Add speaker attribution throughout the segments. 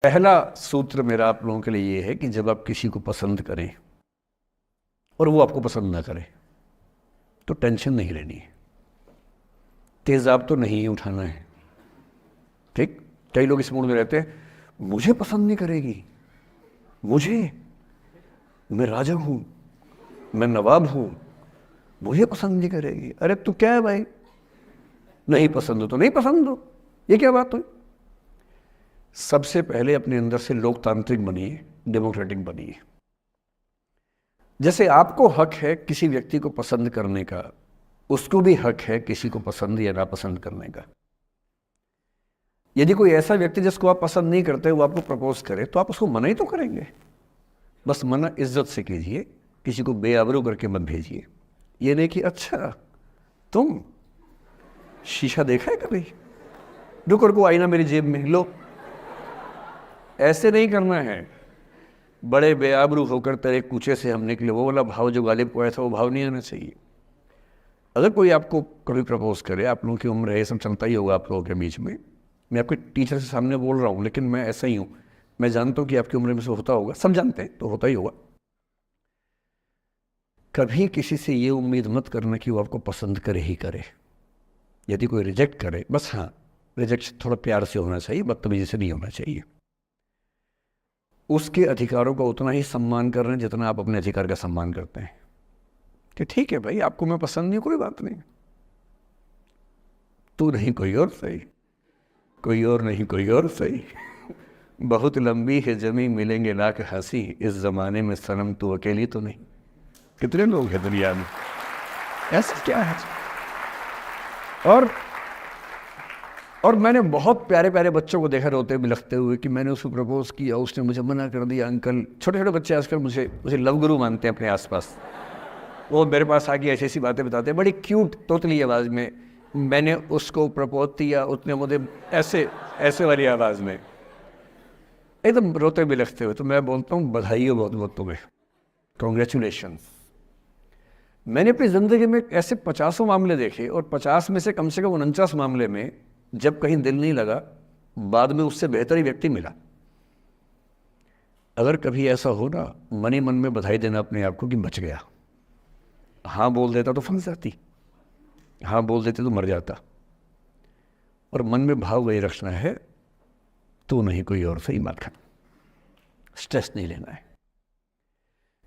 Speaker 1: पहला सूत्र मेरा आप लोगों के लिए ये है कि जब आप किसी को पसंद करें और वो आपको पसंद ना करे तो टेंशन नहीं लेनी है, तेजाब तो नहीं उठाना है। ठीक, कई लोग इस मूड में रहते हैं, मुझे पसंद नहीं करेगी, मैं राजा हूं, मैं नवाब हूं, मुझे पसंद नहीं करेगी। अरे तू क्या है भाई, नहीं पसंद हो तो नहीं पसंद हो, ये क्या बात हुई? सबसे पहले अपने अंदर से लोकतांत्रिक बनिए, डेमोक्रेटिक बनिए। जैसे आपको हक है किसी व्यक्ति को पसंद करने का, उसको भी हक है किसी को पसंद या नापसंद करने का। यदि कोई ऐसा व्यक्ति जिसको आप पसंद नहीं करते वो आपको प्रपोज करे तो आप उसको मना ही तो करेंगे। बस मना इज्जत से कीजिए, किसी को बेआबरू करके मत भेजिए। ये नहीं कि अच्छा तुम शीशा देखा है कभी, रुको रुको आईना मेरी जेब में लो, ऐसे नहीं करना है। बड़े बेआबरू होकर तेरे कूचे से हम निकले, वो वाला भाव जो गालिब को आया था वो भाव नहीं आना चाहिए। अगर कोई आपको कभी प्रपोज करे, आप लोगों की उम्र है, ये सब चलता ही होगा आप लोगों के बीच में, मैं आपके टीचर से सामने बोल रहा हूँ लेकिन मैं ऐसा ही हूँ, मैं जानता हूँ कि आपकी उम्र में से होता होगा, सब जानते हैं तो होता ही होगा। कभी किसी से ये उम्मीद मत करना कि वो आपको पसंद करे ही करे। यदि कोई रिजेक्ट करे, बस हाँ रिजेक्शन थोड़ा प्यार से होना चाहिए, बदतमीजी से नहीं होना चाहिए। उसके अधिकारों का उतना ही सम्मान कर रहे हैं जितना आप अपने अधिकार का सम्मान करते हैं कि ठीक है भाई आपको मैं पसंद नहीं, कोई बात नहीं, तू नहीं कोई और सही, कोई और नहीं कोई और सही, बहुत लंबी है जमी मिलेंगे लाख हंसी, इस जमाने में सनम तू अकेली तो नहीं। कितने लोग हैं दुनिया में, ऐसा क्या है? और मैंने बहुत प्यारे प्यारे बच्चों को देखा रोते बिलखते हुए कि मैंने उसको प्रपोज किया, उसने मुझे मना कर दिया। अंकल, छोटे छोटे बच्चे आजकल मुझे लव गुरु मानते हैं अपने आसपास, वो मेरे पास आके ऐसी ऐसी बातें बताते हैं बड़ी क्यूट तोतली आवाज़ में। मैंने उसको प्रपोज किया, उसने मुझे ऐसे वाली आवाज़ में एकदम रोते बिलखते हुए। तो मैं बोलता हूँ बधाई हो बहुत बहुत तुम्हें, कॉन्ग्रेचुलेशंस। मैंने अपनी ज़िंदगी में ऐसे 50 मामले देखे और 50 में से कम 49 मामले में जब कहीं दिल नहीं लगा, बाद में उससे बेहतर ही व्यक्ति मिला। अगर कभी ऐसा हो ना, मन ही मन में बधाई देना अपने आप को कि बच गया। हाँ बोल देता तो फंस जाती, हाँ बोल देते तो मर जाता। और मन में भाव वही रखना है, तू नहीं कोई और सही बात है, स्ट्रेस नहीं लेना है।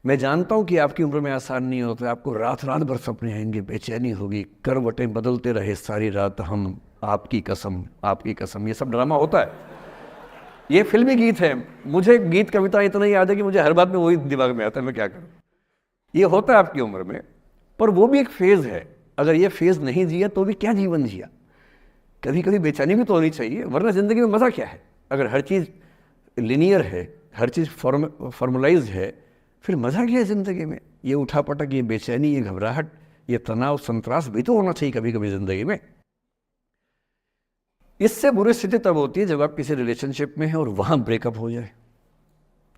Speaker 1: मैं जानता हूं कि आपकी उम्र में आसान नहीं होता, आपको रात रात भर सपने आएंगे, बेचैनी होगी, करवटें बदलते रहे सारी रात हम, आपकी कसम आपकी कसम, ये सब ड्रामा होता है, ये फिल्मी गीत है। मुझे गीत कविता इतना याद है कि मुझे हर बात में वही दिमाग में आता है, मैं क्या करूं। ये होता है आपकी उम्र में, पर वो भी एक फेज़ है। अगर ये फेज़ नहीं जिया तो भी क्या जीवन जिया। कभी कभी बेचैनी भी तो होनी चाहिए, वरना ज़िंदगी में मज़ा क्या है। अगर हर चीज़ लिनियर है, हर चीज़ फॉर्मुलाइज्ड है, फिर मज़ा क्या है ज़िंदगी में। ये उठापटक, ये बेचैनी, ये घबराहट, ये तनाव संतरास भी तो होना चाहिए कभी कभी ज़िंदगी में। इससे बुरी स्थिति तब होती है जब आप किसी रिलेशनशिप में हैं और वहाँ ब्रेकअप हो जाए,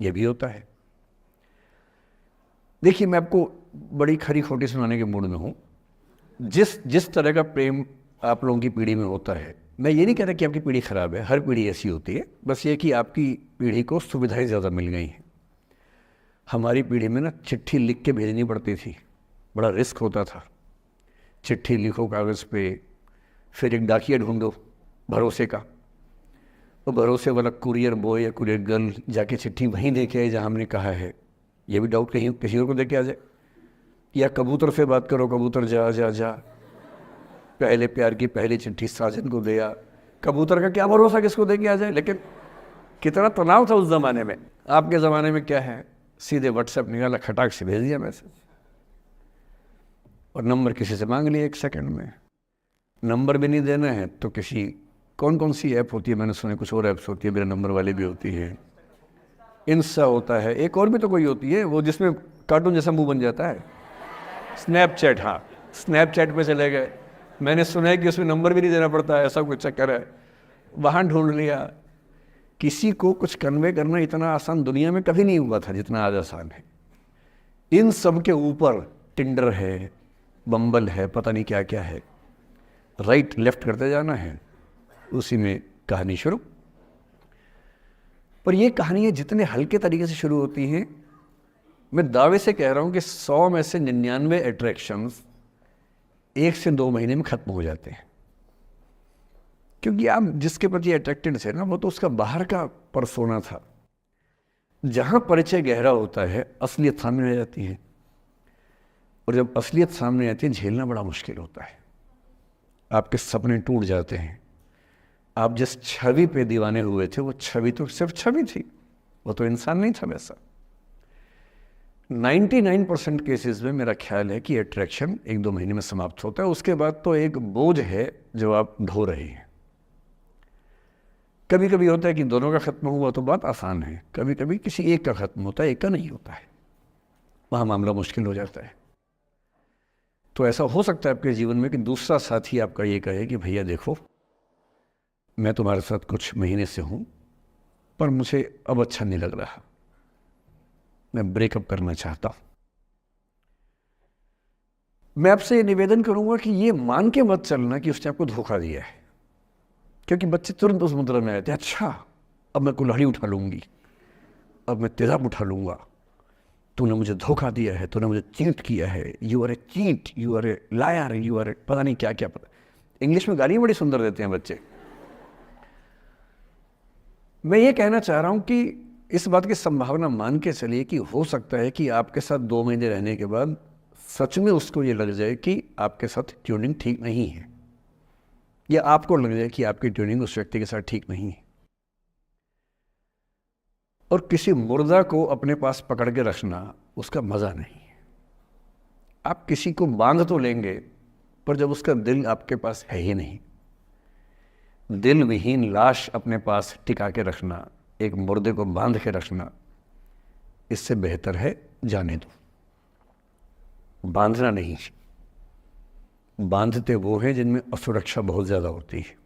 Speaker 1: ये भी होता है। देखिए मैं आपको बड़ी खरी खोटी सुनाने के मूड में हूँ। जिस तरह का प्रेम आप लोगों की पीढ़ी में होता है, मैं ये नहीं कहता कि आपकी पीढ़ी ख़राब है, हर पीढ़ी ऐसी होती है, बस ये कि आपकी पीढ़ी को सुविधाएं ज़्यादा मिल गई हैं। हमारी पीढ़ी में ना चिट्ठी लिख के भेजनी पड़ती थी, बड़ा रिस्क होता था। चिट्ठी लिखो कागज़ पे, फिर एक डाकिया ढूंढो भरोसे का, तो भरोसे वाला कुरियर बॉय या कुरियर गर्ल जाके चिट्ठी वहीं दे के आए जहाँ हमने कहा है। ये भी डाउट कहीं किसी और को दे के आ जाए। या कबूतर से बात करो, कबूतर जा जा जा, पहले प्यार की पहली चिट्ठी साजन को दिया। कबूतर का क्या भरोसा किसको दे के आ जाए। लेकिन कितना तनाव था उस ज़माने में। आपके ज़माने में क्या है, सीधे व्हाट्सएप निकाला, खटाक से भेज दिया मैसेज, और नंबर किसी से मांग लिया 1 सेकंड में। नंबर भी नहीं देना है तो किसी, कौन कौन सी ऐप होती है, मैंने सुना कुछ और ऐप्स होती है, मेरा नंबर वाली भी होती है, इंस्टा होता है, एक और भी तो कोई होती है वो जिसमें कार्टून जैसा मुंह बन जाता है, स्नैपचैट। हाँ, स्नैपचैट पे चले गए, मैंने सुना है कि उसमें नंबर भी नहीं देना पड़ता है, ऐसा कुछ चक्कर है, वहाँ ढूंढ लिया। किसी को कुछ कन्वे करना इतना आसान दुनिया में कभी नहीं हुआ था जितना आज आसान है। इन सब के ऊपर टिंडर है, बम्बल है, पता नहीं क्या क्या है, राइट लेफ्ट करते जाना है, उसी में कहानी शुरू। पर ये कहानियाँ जितने हल्के तरीके से शुरू होती हैं, मैं दावे से कह रहा हूँ कि 100 में से 99 अट्रैक्शंस 1 से 2 महीने में ख़त्म हो जाते हैं। क्योंकि आप जिसके प्रति अट्रैक्टेड थे ना, वो तो उसका बाहर का परसोना था। जहाँ परिचय गहरा होता है, असलियत सामने आ जाती है, और जब असलियत सामने आती है, झेलना बड़ा मुश्किल होता है। आपके सपने टूट जाते हैं। आप जिस छवि पे दीवाने हुए थे, वो छवि तो सिर्फ छवि थी, वो तो इंसान नहीं था वैसा। 99% केसेस में मेरा ख्याल है कि अट्रैक्शन 1-2 महीने में समाप्त होता है। उसके बाद तो एक बोझ है जो आप ढो रहे हैं। कभी कभी होता है कि दोनों का खत्म हुआ तो बात आसान है, कभी कभी किसी एक का खत्म होता है, एक का नहीं होता है, वहाँ मामला मुश्किल हो जाता है। तो ऐसा हो सकता है आपके जीवन में कि दूसरा साथी आपका ये कहे कि भैया देखो, मैं तुम्हारे साथ कुछ महीने से हूँ, पर मुझे अब अच्छा नहीं लग रहा, मैं ब्रेकअप करना चाहता हूँ। मैं आपसे निवेदन करूंगा कि ये मान के मत चलना कि उसने आपको धोखा दिया है, क्योंकि बच्चे तुरंत उस मुद्रा में आते हैं, अच्छा अब मैं कुल्हाड़ी उठा लूंगी, अब मैं तेजाब उठा लूंगा, तूने मुझे धोखा दिया है, तूने मुझे चीट किया है, you are a cheat, you are a liar, you are a पता नहीं क्या क्या, पता। इंग्लिश में गालियां बड़ी सुंदर देते हैं बच्चे। मैं ये कहना चाह रहा हूं कि इस बात की संभावना मान के चलिए कि हो सकता है कि आपके साथ 2 महीने रहने के बाद सच में उसको ये लग जाए कि आपके साथ ट्यूनिंग ठीक नहीं है, या आपको लग जाए कि आपकी ट्यूनिंग उस व्यक्ति के साथ ठीक नहीं है। और किसी मुर्दा को अपने पास पकड़ के रखना उसका मज़ा नहीं है। आप किसी को बांध तो लेंगे, पर जब उसका दिल आपके पास है ही नहीं, दिल विहीन लाश अपने पास टिका के रखना, एक मुर्दे को बांध के रखना, इससे बेहतर है जाने दो। बांधना नहीं, बांधते वो हैं जिनमें असुरक्षा बहुत ज़्यादा होती है।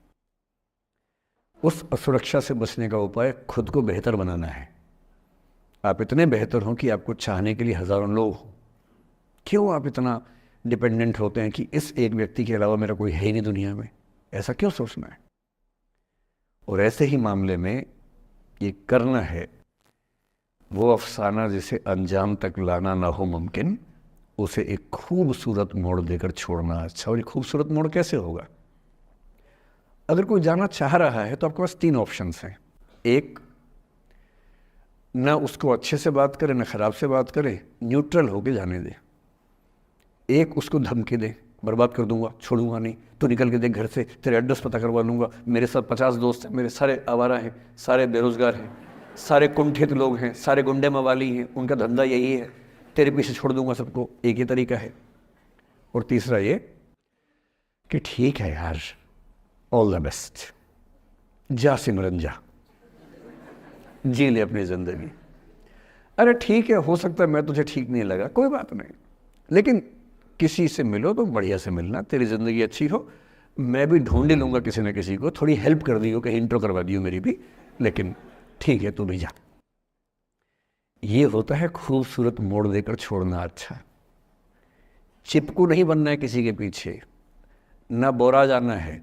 Speaker 1: उस असुरक्षा से बचने का उपाय खुद को बेहतर बनाना है। आप इतने बेहतर हों कि आपको चाहने के लिए हज़ारों लोग हों। क्यों आप इतना डिपेंडेंट होते हैं कि इस एक व्यक्ति के अलावा मेरा कोई है ही नहीं दुनिया में? ऐसा क्यों सोचना है? और ऐसे ही मामले में ये करना है वो अफसाना जिसे अंजाम तक लाना ना हो मुमकिन, उसे एक खूबसूरत मोड़ देकर छोड़ना अच्छा। और ये खूबसूरत मोड़ कैसे होगा? अगर कोई जाना चाह रहा है तो आपके पास 3 ऑप्शंस हैं। एक, ना उसको अच्छे से बात करे ना ख़राब से बात करे, न्यूट्रल होके जाने दे। एक, उसको धमकी दे, बर्बाद कर दूंगा, छोड़ूंगा नहीं, तो निकल के देख घर से, तेरे एड्रेस पता करवा लूँगा, मेरे साथ 50 दोस्त हैं, मेरे सारे आवारा हैं, सारे बेरोज़गार हैं, सारे कुंठित लोग हैं, सारे गुंडे मवाली हैं, उनका धंधा यही है, तेरे पीछे छोड़ दूंगा सबको। एक ही तरीका है। और तीसरा ये कि ठीक है यार, ऑल द बेस्ट, जा सिमरन जा, जी ले अपनी ज़िंदगी। अरे ठीक है, हो सकता है मैं तुझे ठीक नहीं लगा, कोई बात नहीं, लेकिन किसी से मिलो तो बढ़िया से मिलना, तेरी ज़िंदगी अच्छी हो। मैं भी ढूंढ लूँगा किसी न किसी को, थोड़ी हेल्प कर दियो, कहीं इंट्रो करवा दियो मेरी भी, लेकिन ठीक है तू भी जा। ये होता है खूबसूरत मोड़ देकर छोड़ना अच्छा। चिपकू नहीं बनना है किसी के पीछे, ना बोरा जाना है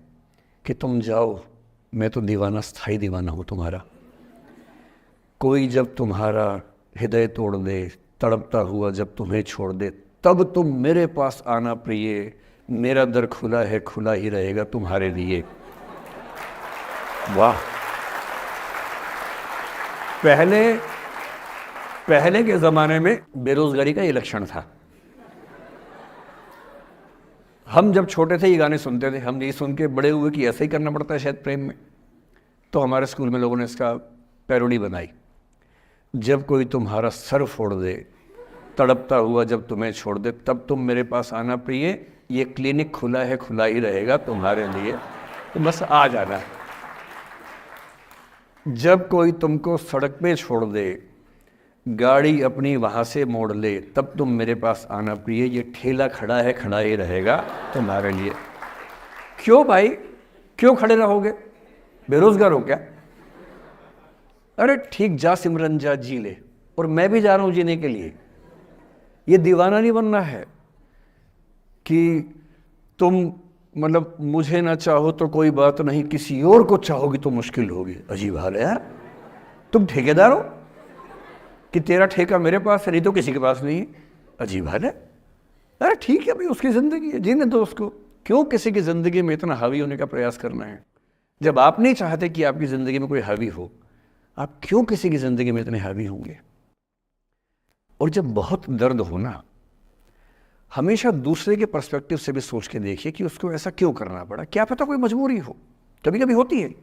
Speaker 1: कि तुम जाओ, मैं तो दीवाना, स्थायी दीवाना हूँ तुम्हारा। कोई जब तुम्हारा हृदय तोड़ दे, तड़पता हुआ जब तुम्हें छोड़ दे, तब तुम मेरे पास आना प्रिय, मेरा दर खुला है, खुला ही रहेगा तुम्हारे लिए। वाह! पहले के ज़माने में बेरोज़गारी का ये लक्षण था। हम जब छोटे थे ये गाने सुनते थे, हम ये सुन के बड़े हुए कि ऐसा ही करना पड़ता है शायद प्रेम में। तो हमारे स्कूल में लोगों ने इसका पैरोडी बनाई। जब कोई तुम्हारा सर फोड़ दे, तड़पता हुआ जब तुम्हें छोड़ दे, तब तुम मेरे पास आना प्रिय, ये क्लिनिक खुला है, खुला ही रहेगा तुम्हारे लिए, तो बस आ जाना। जब कोई तुमको सड़क पे छोड़ दे, गाड़ी अपनी वहाँ से मोड़ ले, तब तुम मेरे पास आना प्रिय, ये ठेला खड़ा है, खड़ा ही रहेगा तुम्हारे लिए। क्यों भाई, क्यों खड़े रहोगे? बेरोजगार हो क्या? अरे ठीक, जा सिमरन जा, जी ले, और मैं भी जा रहा हूँ जीने के लिए। ये दीवाना नहीं बनना है कि तुम मतलब मुझे ना चाहो तो कोई बात नहीं, किसी और को चाहोगी तो मुश्किल होगी। अजीब हाल है यार। तुम ठेकेदार हो कि तेरा ठेका मेरे पास है, नहीं तो किसी के पास नहीं है। अजीब है ना। अरे ठीक है भाई, उसकी ज़िंदगी है, जीने दो उसको। क्यों किसी की ज़िंदगी में इतना हावी होने का प्रयास करना है? जब आप नहीं चाहते कि आपकी ज़िंदगी में कोई हावी हो, आप क्यों किसी की ज़िंदगी में इतने हावी होंगे? और जब बहुत दर्द हो ना, हमेशा दूसरे के पर्सपेक्टिव से भी सोच के देखिए कि उसको ऐसा क्यों करना पड़ा। क्या पता कोई मजबूरी हो, कभी कभी होती है।